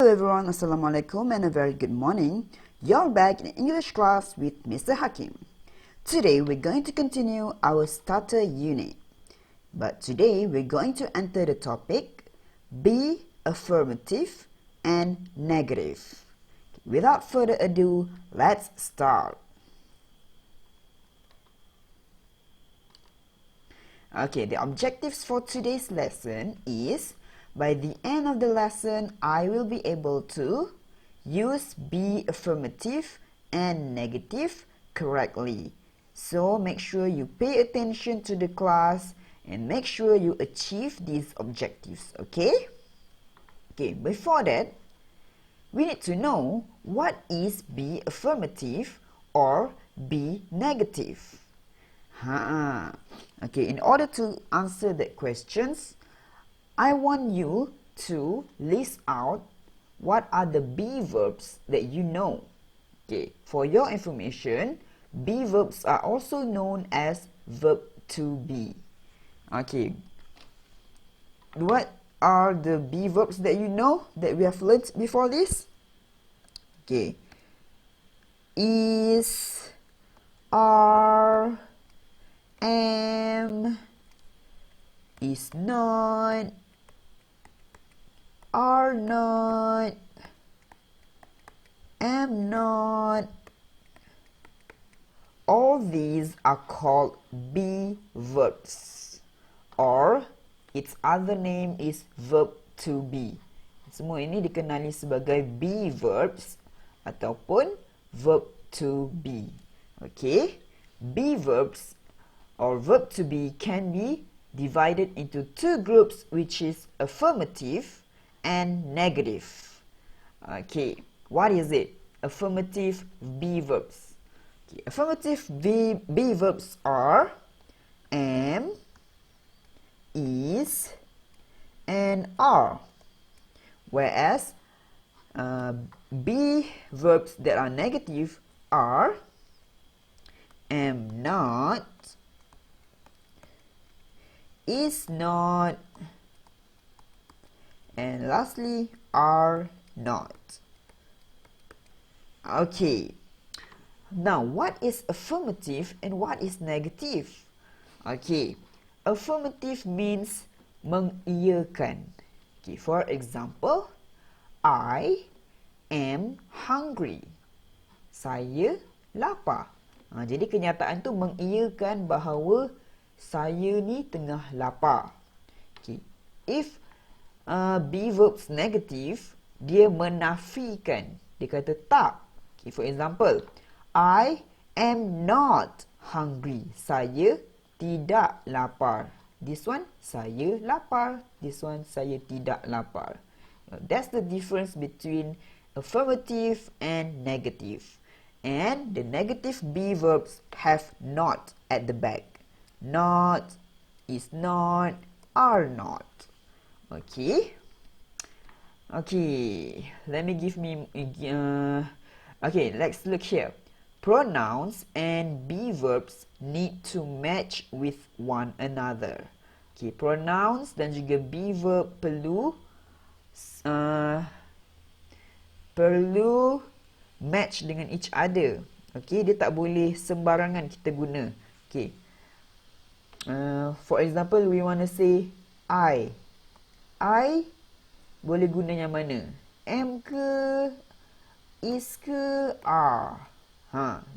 Hello everyone, Assalamualaikum and a very good morning. You're back in English class with Mr. Hakim. Today we're going to continue our starter unit. But today we're going to enter the topic be affirmative and negative. Without further ado, let's start. Okay, the objectives for today's lesson is by the end of the lesson, I will be able to use be affirmative and negative correctly. So make sure you pay attention to the class and make sure you achieve these objectives, okay? Okay, before that, we need to know what is be affirmative or be negative. Okay, in order to answer that questions, I want you to list out what are the be verbs that you know. Okay, for your information, be verbs are also known as verb to be. Okay, what are the be verbs that you know that we have learned before this? Okay, is, are, am, is not, are not, am not. All these are called be verbs, or its other name is verb to be. Semua ini dikenali sebagai be verbs ataupun verb to be. Okay, be verbs or verb to be can be divided into two groups, which is affirmative and negative. Okay, what is it? Affirmative be verbs. Okay, affirmative be verbs are am, is, and are. Whereas be verbs that are negative are am not, is not, and lastly, are not. Okay, now what is affirmative and what is negative? Okay, affirmative means mengiyakan. Okay, for example, I am hungry. Saya lapar. Jadi kenyataan tu mengiyakan bahawa saya ni tengah lapar. Okay, if be verbs negative, dia menafikan. Dia kata tak. Okay, for example, I am not hungry. Saya tidak lapar. This one, saya lapar. This one, saya tidak lapar. That's the difference between affirmative and negative. And the negative be verbs have not at the back. Not, is not, are not. Okay. Okay, let me give me okay, let's look here. Pronouns and be verbs need to match with one another. Okay, pronouns dan juga be verb perlu match dengan each other. Okay, dia tak boleh sembarangan kita guna. Okay, for example, we want to say I boleh guna yang mana? Am ke, is ke, are.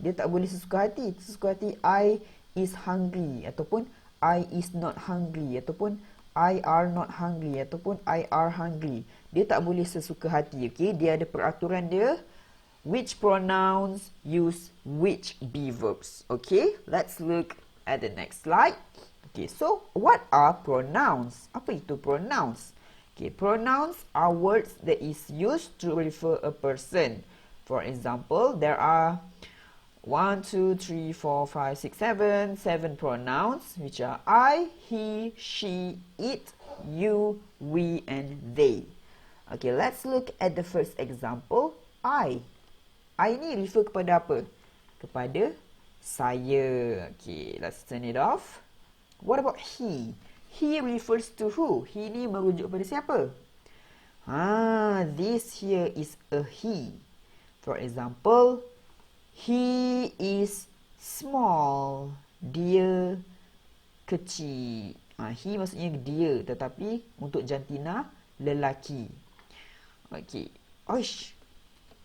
Dia tak boleh sesuka hati. Sesuka hati I is hungry ataupun I is not hungry ataupun I are not hungry ataupun I are hungry. Dia tak boleh sesuka hati. Okay, dia ada peraturan dia. Which pronouns use which be verbs. Okay, let's look at the next slide. Okay, so what are pronouns? Apa itu pronouns? Okay, pronouns are words that is used to refer a person. For example, there are 1, 2, 3, 4, 5, 6, 7 pronouns, which are I, he, she, it, you, we, and they. Okay, let's look at the first example. I ni refer kepada apa? Kepada saya. Okay, let's turn it off. What about he? He refers to who? He ni merujuk pada siapa? This here is a he. For example, he is small. Dia kecil. He maksudnya dia, tetapi untuk jantina lelaki. Okay. Oish.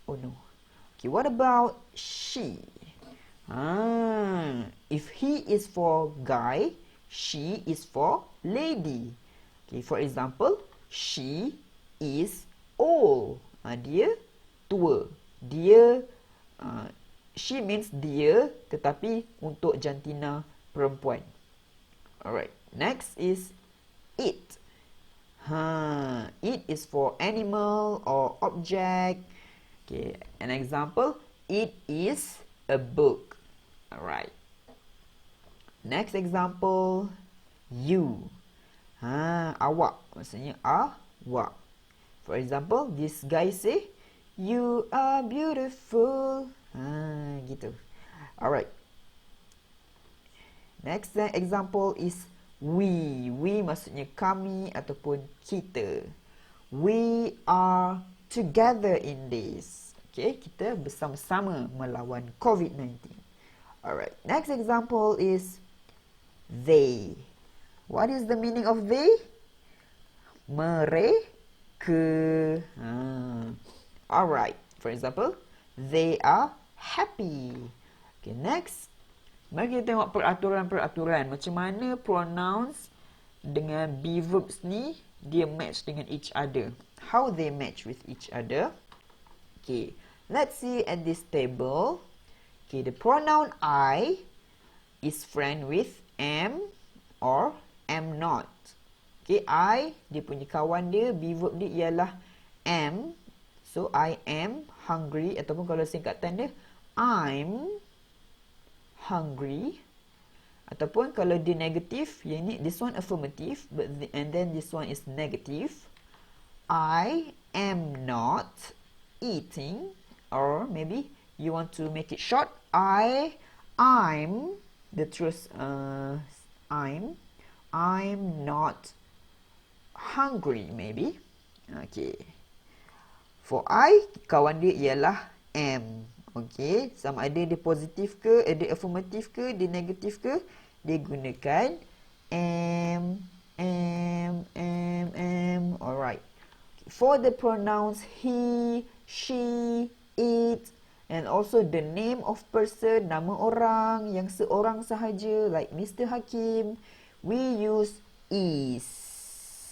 Oh no. Okay, what about she? If he is for guy, she is for lady. Okay, for example, she is old. Dia tua. Dia she means dia, tetapi untuk jantina perempuan. Alright, next is it. It is for animal or object. Okay, an example, it is a book. Alright. Next example, you. Awak, maksudnya awak. For example, this guy say, you are beautiful. Gitu. Alright. Next example is we. We maksudnya kami ataupun kita. We are together in this. Okay, kita bersama-sama melawan COVID-19. Alright. Next example is they. What is the meaning of they? Mereka. Alright. For example, they are happy. Okay, next. Mari kita tengok peraturan-peraturan. Macam mana pronouns dengan be verbs ni dia match dengan each other. How they match with each other. Okay, let's see at this table. Okay, the pronoun I is friend with am or am not. Okay, I, dia punya kawan dia, be verb dia ialah am. So, I am hungry. Ataupun kalau singkatan dia, I'm hungry. Ataupun kalau dia negative, yang ni, this one affirmative, and then this one is negative. I am not eating. Or maybe you want to make it short. I'm the truth. I'm not hungry. Maybe. Okay. For I, kawan dia ialah am. Okay. Sama ada dia positif ke, dia affirmative ke, dia negatif ke, dia gunakan am. Alright. For the pronouns he, she, it, and also the name of person, nama orang yang seorang sahaja, like Mr. Hakim, we use is.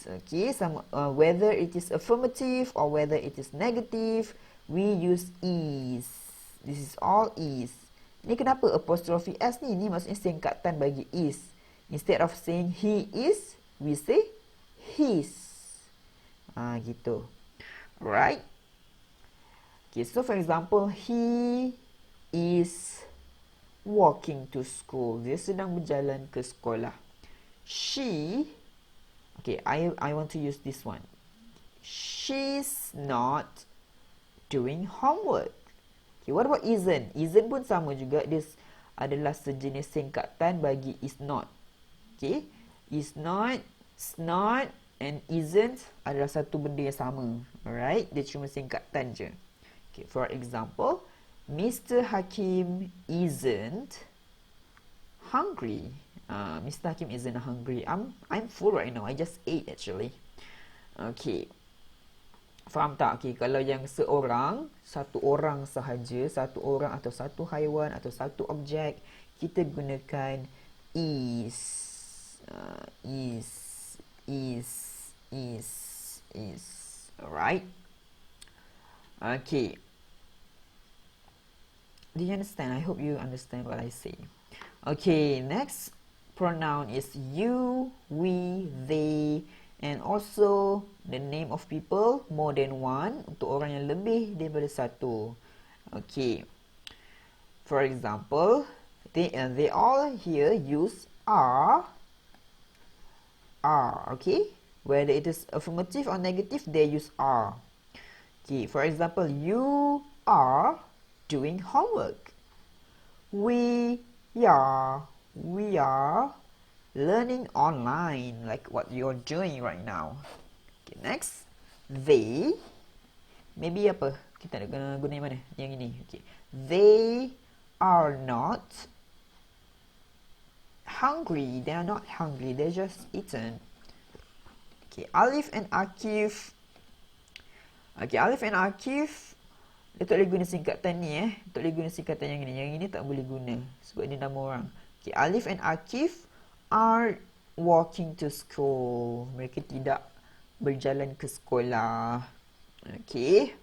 Okay, whether it is affirmative or whether it is negative, we use is. This is all is. Ni kenapa apostrophe s ni? Ni maksudnya singkatan bagi is. Instead of saying he is, we say his. Gitu. Right? Okay, so for example, he is walking to school. Dia sedang berjalan ke sekolah. She, okay, I want to use this one. She's not doing homework. Okay, what about isn't? Isn't pun sama juga. Dia adalah sejenis singkatan bagi is not. Okay, is not, and isn't adalah satu benda yang sama. Alright, dia cuma singkatan je. Okay, for example, Mr. Hakim isn't hungry. Mr. Hakim isn't hungry. I'm full right now. I just ate actually. Okay. Faham tak? Okay, kalau yang seorang, satu orang sahaja, satu orang atau satu haiwan atau satu objek, kita gunakan is. Alright? Okay. Do you understand? I hope you understand what I say. Okay, next pronoun is you, we, they, and also the name of people, more than one, untuk orang yang lebih daripada satu. Okay. For example, they all here use are, okay? Whether it is affirmative or negative, they use are. Okay, for example, you are doing homework. We are learning online, like what you're doing right now. Okay, next, they, maybe apa? Kita nak guna yang mana? Yang ini. Okay. They are not hungry. They are not hungry. They just eaten. Okay. Alif and Akif. Okay. Alif and Akif. Dia tak boleh guna singkatan ni Tak boleh guna singkatan yang ini. Yang ini tak boleh guna. Sebab dia nama orang. Okay. Alif and Akif are walking to school. Mereka tidak berjalan ke sekolah. Okay.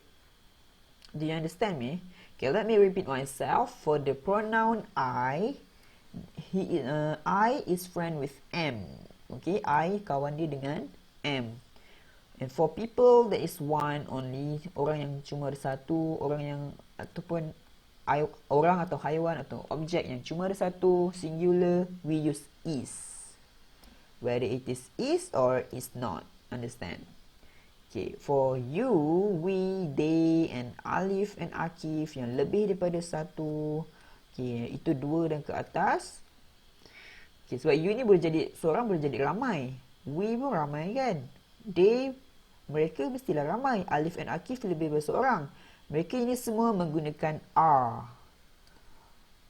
Do you understand me? Okay, let me repeat myself. For the pronoun I is friend with M. Okay, I kawan dia dengan M. And for people, there is one only. Orang yang cuma ada satu. Orang yang ataupun orang atau haiwan atau objek yang cuma ada satu, singular, we use is. Whether it is or is not. Understand? Okay, for you, we, they, and Alif and Akif yang lebih daripada satu. Okay, itu dua dan ke atas. Okay, sebab you ni boleh jadi, seorang boleh jadi ramai. We pun ramai kan? They, mereka mestilah ramai. Alif and Akif lebih daripada seorang. Mereka ini semua menggunakan are.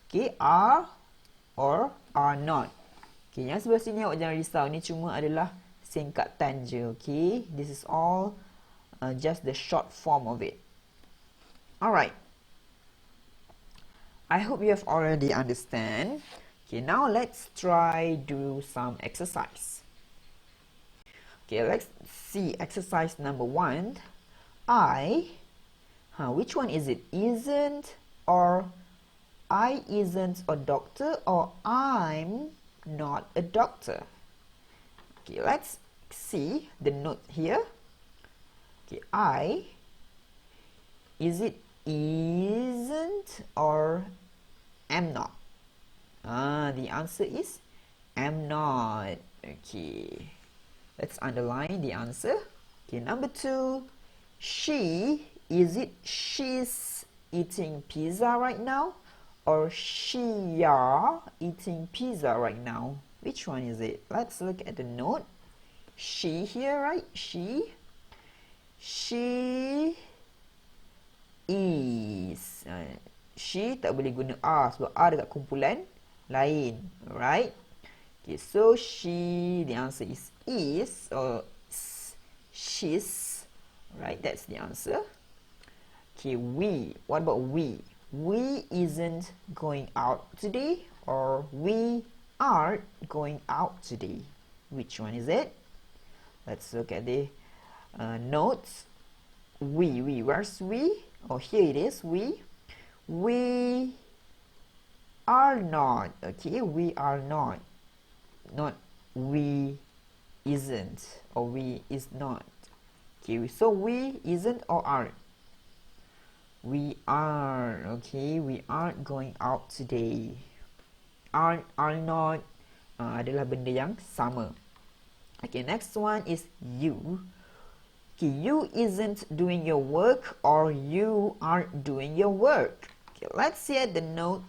Okay, are or are not. Okay, yang sebelah sini awak jangan risau. Ni cuma adalah singkatan je, okay? This is all just the short form of it. Alright. I hope you have already understand. Okay, now let's try do some exercise. Okay, let's see exercise number 1. Which one is it? Isn't or I isn't a doctor or I'm not a doctor. Okay, let's see the note here. Okay, is it isn't or am not? The answer is am not. Okay, let's underline the answer. Okay, number 2, is it she's eating pizza right now or she are eating pizza right now? Which one is it? Let's look at the note. She here, right? She is. She tak boleh guna are sebab are dekat kumpulan lain. Alright? Okay, so she, the answer is or she's. Right, that's the answer. Okay, we. What about we? We isn't going out today or we aren't going out today. Which one is it? Let's look at the notes. We, where's we? Oh, here it is, we. We are not, okay, we are not. Not we isn't or we is not. Okay, so we isn't or aren't. We are, okay, we aren't going out today. Are not adalah benda yang sama. Okay, next one is you. Okay, you isn't doing your work or you aren't doing your work. Okay, let's see at the note.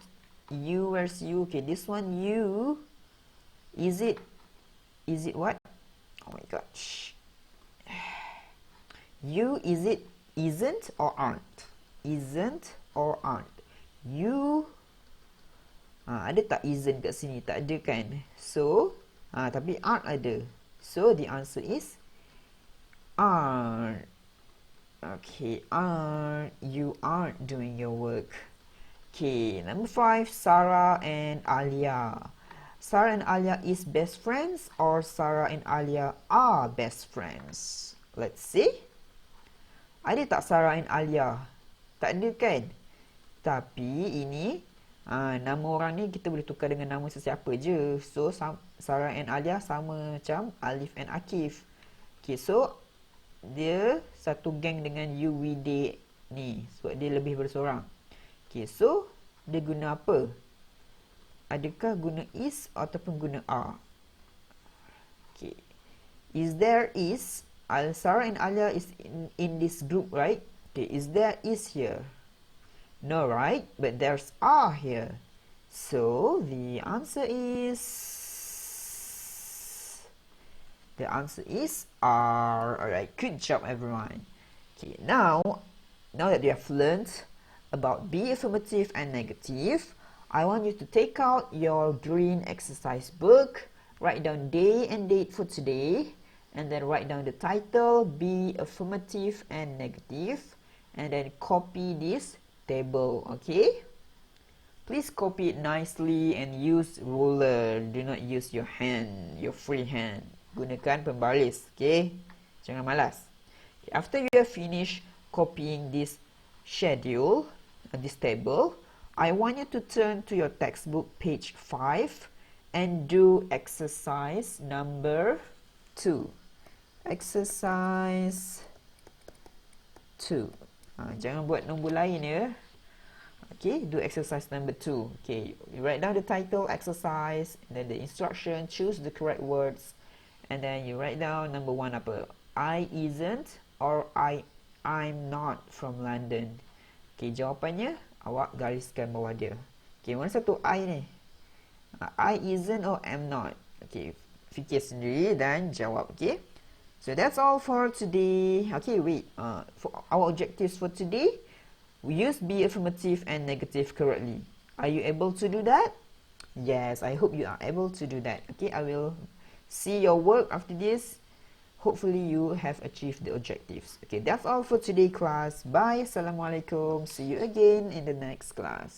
You, where's you? Okay, this one you. Is it what? Oh my gosh. You, is it isn't or aren't? Isn't or aren't? You. Ada tak isn't kat sini? Tak ada kan? So, tapi aren't ada. So, the answer is aren't. Okay, aren't. You aren't doing your work. Okay, number 5, Sarah and Alia. Sarah and Alia is best friends or Sarah and Alia are best friends? Let's see. Ada tak Sarah and Alia? Tak ada kan? Tapi ini nama orang ni kita boleh tukar dengan nama sesiapa je. So Sarah and Alia sama macam Alif and Akif. Okay, so dia satu geng dengan you, we, they ni. Sebab dia lebih berseorang. Okay, so dia guna apa? Adakah guna is ataupun guna are? Okay. Is there is? Sarah and Alia is in this group, right? Okay, is there is here? No, right? But there's are here. So, the answer is The answer is are. Alright, good job everyone. Okay, now that you have learned about be affirmative and negative, I want you to take out your green exercise book, write down day and date for today, and then write down the title, be affirmative and negative, and then copy this table, okay? Please copy it nicely and use ruler. Do not use your hand, your free hand. Gunakan pembaris, okay? Jangan malas. After you have finished copying this schedule, this table, I want you to turn to your textbook page 5 and do exercise number 2. Exercise 2. Jangan buat nombor lain ya. Okay, do exercise number 2. Okay, you write down the title, exercise, and then the instruction, choose the correct words, and then you write down number 1 apa? I isn't or I'm not from London. Okay, jawapannya awak gariskan bawah dia. Okay, mana satu I ni? I isn't or am not. Okay, fikir sendiri dan jawab. Okay, so that's all for today. Okay, wait. For our objectives for today, we use be affirmative and negative correctly. Are you able to do that? Yes, I hope you are able to do that. Okay, I will see your work after this. Hopefully you have achieved the objectives. Okay, that's all for today class. Bye. Assalamualaikum. See you again in the next class.